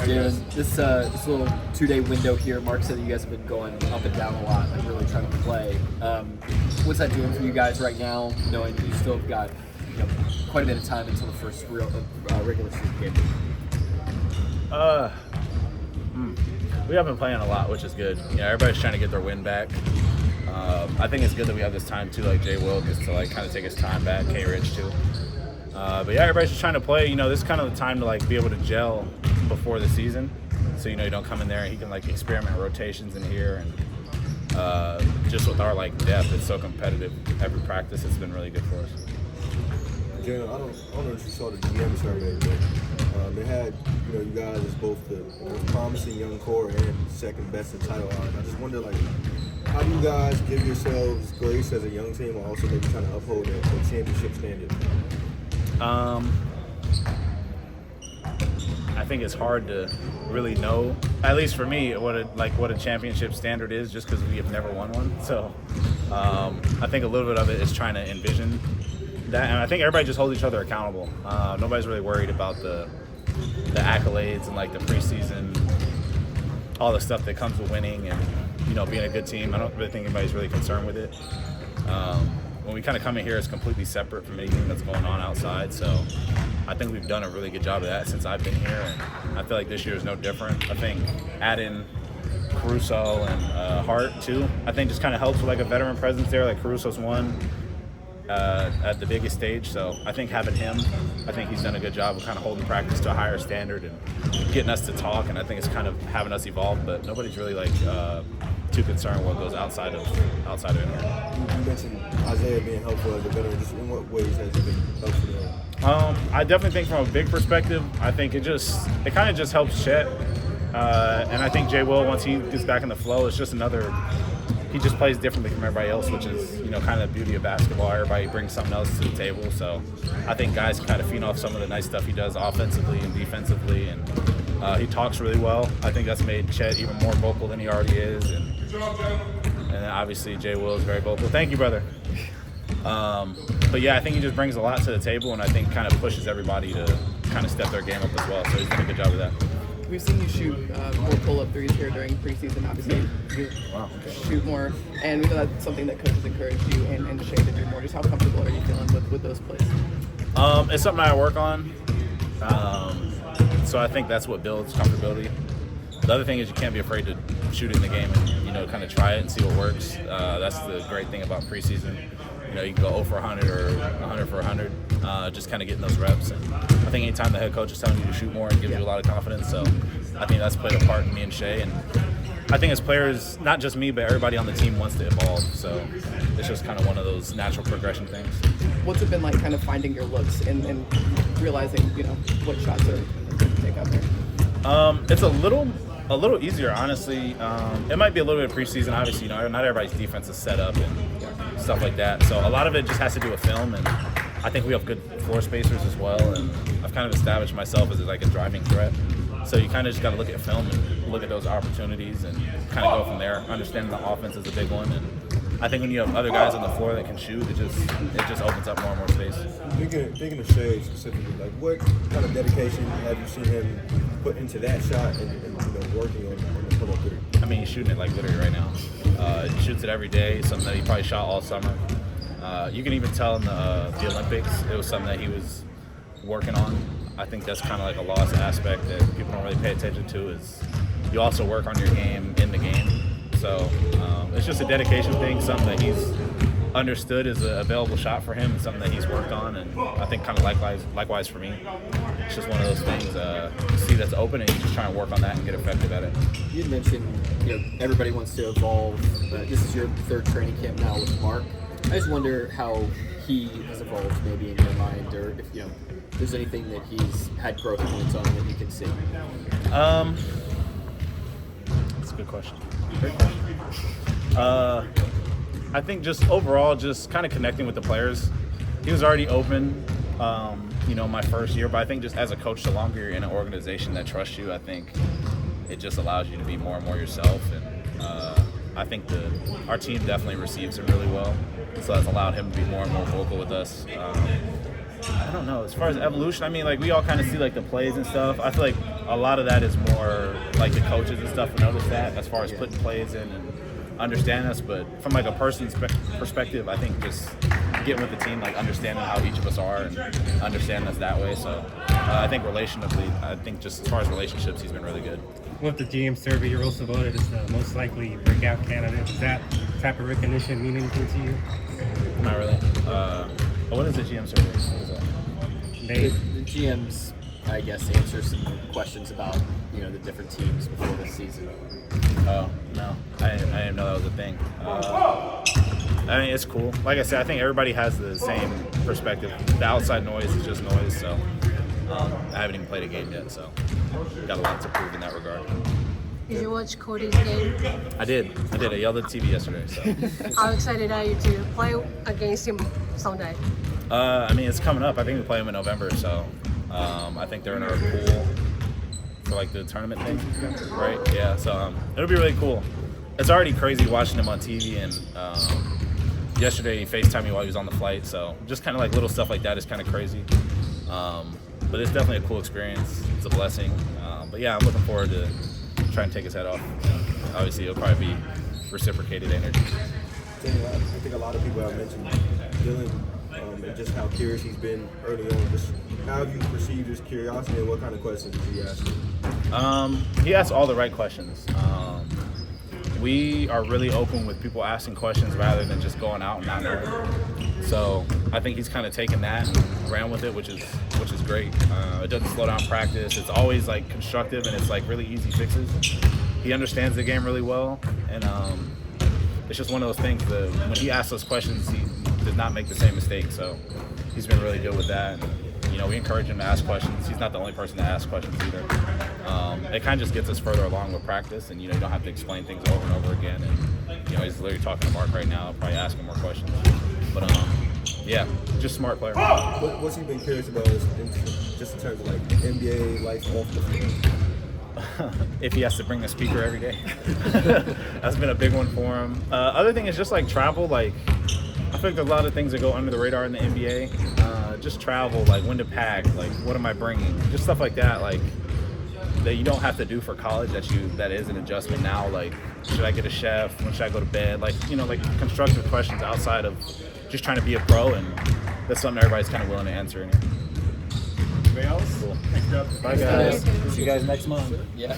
Jalen, this little 2-day window here, Mark said that you guys have been going up and down a lot and really trying to play. What's that doing for you guys right now, knowing that you still have got quite a bit of time until the first real regular season game? We have been playing a lot, which is good. Everybody's trying to get their win back. I think it's good that we have this time too, like Jay Will gets to kind of take his time back, K Rich too. But yeah, everybody's just trying to play. This is kind of the time to be able to gel before the season. So you don't come in there and he can experiment rotations in here, and just with our depth, it's so competitive. Every practice, it's been really good for us. Jalen, I don't know if you saw the DM survey, but they had you guys as both the most promising young core and second best in title. I just wonder how do you guys give yourselves grace as a young team, while also maybe trying to uphold a championship standard? I think it's hard to really know, at least for me, what a championship standard is, just because we have never won one. So I think a little bit of it is trying to envision that, and I think everybody just holds each other accountable. Nobody's really worried about the accolades and the preseason, all the stuff that comes with winning and being a good team. I don't really think anybody's really concerned with it. When we kind of come in here, it's completely separate from anything that's going on outside. So I think we've done a really good job of that since I've been here, and I feel like this year is no different. I think adding Caruso and Hart too, I think just kind of helps with a veteran presence there. Caruso's won at the biggest stage, so I think having him, I think he's done a good job of kind of holding practice to a higher standard and getting us to talk, and I think it's kind of having us evolve, but nobody's really too concerned what goes outside of him. You mentioned Isaiah being helpful as a veteran. Just in what ways has he been helpful? I definitely think from a big perspective, I think it kind of just helps Chet, and I think Jay Will, once he gets back in the flow, it's just he just plays differently from everybody else, which is kind of the beauty of basketball. Everybody brings something else to the table, so I think guys can kind of feed off some of the nice stuff he does offensively and defensively, and he talks really well. I think that's made Chet even more vocal than he already is, and then obviously Jay Will is very vocal. Thank you, brother. But yeah, I think he just brings a lot to the table, and I think kind of pushes everybody to kind of step their game up as well, so he's done a good job of that. We've seen you shoot more pull-up threes here during preseason. Obviously, you shoot more, and we know that's something that coaches encourage you and Shea to do more. Just how comfortable are you feeling with those plays? It's something I work on, so I think that's what builds comfortability. The other thing is you can't be afraid to shoot in the game and kind of try it and see what works. That's the great thing about preseason. You can go 0 for 100 or 100 for 100, just kind of getting those reps. And I think anytime the head coach is telling you to shoot more, it gives you a lot of confidence. So I think that's played a part in me and Shea. And I think as players, not just me, but everybody on the team wants to evolve. So it's just kind of one of those natural progression things. What's it been like kind of finding your looks and realizing, what shots are good to take out there? It's a little easier, honestly. It might be a little bit of preseason. Obviously, not everybody's defense is set up and stuff like that. So a lot of it just has to do with film, and I think we have good floor spacers as well. And I've kind of established myself as a driving threat. So you kind of just got to look at film and look at those opportunities and kind of go from there. Understanding the offense is a big one, and I think when you have other guys on the floor that can shoot, it just opens up more and more space. Thinking of Shea specifically, what kind of dedication have you seen him put into that shot and working on the pull-up three? I mean, he's shooting it literally right now. He shoots it every day, something that he probably shot all summer. You can even tell in the Olympics, it was something that he was working on. I think that's kind of a lost aspect that people don't really pay attention to, is you also work on your game in the game. So it's just a dedication thing, something that he's understood is an available shot for him and something that he's worked on, and I think kind of likewise for me. It's just one of those things, you see that's open and you just try and work on that and get effective at it. You mentioned everybody wants to evolve. This is your third training camp now with Mark. I just wonder how he has evolved maybe in your mind, or if there's anything that he's had growth points on that you can see. That's a good question. Great question. I think just overall, just kind of connecting with the players. He was already open, my first year, but I think just as a coach, the longer you're in an organization that trusts you, I think it just allows you to be more and more yourself. And I think our team definitely receives him really well, so that's allowed him to be more and more vocal with us. I don't know. As far as evolution, I mean, like, we all kind of see, like, the plays and stuff. I feel like a lot of that is more, like, the coaches and stuff will notice that as far as putting plays in and understanding us. But from, like, a person's perspective, I think just getting with the team, like, understanding how each of us are and understanding us that way. So I think relationally, I think just as far as relationships, he's been really good. With the GM survey, you're also voted as the most likely breakout candidate. Does that type of recognition mean anything to you? Not really. What is the GM survey? What is that? The GMs, I guess, answer some questions about the different teams before the season. Oh no, I didn't know that was a thing. I mean, it's cool. Like I said, I think everybody has the same perspective. The outside noise is just noise. So I haven't even played a game yet, so got a lot to prove in that regard. Did you watch Cody's game? I did. I yelled at the TV yesterday. So How excited are you to play against him someday? I mean, it's coming up. I think we play them in November, so I think they're in our pool for like the tournament thing, right? Yeah, so it'll be really cool. It's already crazy watching him on TV, and yesterday he FaceTimed me while he was on the flight, so just kind of like little stuff like that is kind of crazy. But it's definitely a cool experience. It's a blessing. But yeah, I'm looking forward to trying to take his head off. Obviously, it'll probably be reciprocated energy. I think a lot of people have mentioned Dylan and just how curious he's been early on. Just how have you perceived his curiosity and what kind of questions did he ask? He asks all the right questions. We are really open with people asking questions rather than just going out and not knowing. So I think he's kind of taken that and ran with it, which is great. It doesn't slow down practice. It's always like constructive and it's like really easy fixes. He understands the game really well, and it's just one of those things that when he asks those questions, he does not make the same mistake. So he's been really good with that. And, we encourage him to ask questions. He's not the only person to ask questions either. It kind of just gets us further along with practice, and you don't have to explain things over and over again. And he's literally talking to Mark right now, probably asking more questions. But yeah, just smart player. What's he been curious about just in terms of like NBA life off the field? If he has to bring a speaker every day. That's been a big one for him. Other thing is just like travel. Like I think a lot of things that go under the radar in the NBA. Just travel, like when to pack, like what am I bringing, just stuff like that, like that you don't have to do for college. That is an adjustment now. Like should I get a chef? When should I go to bed? Like like constructive questions outside of just trying to be a pro, and that's something everybody's kind of willing to answer. Anybody else? Cool. Thanks, guys. Bye guys. Thank you. See you guys next month. Yeah.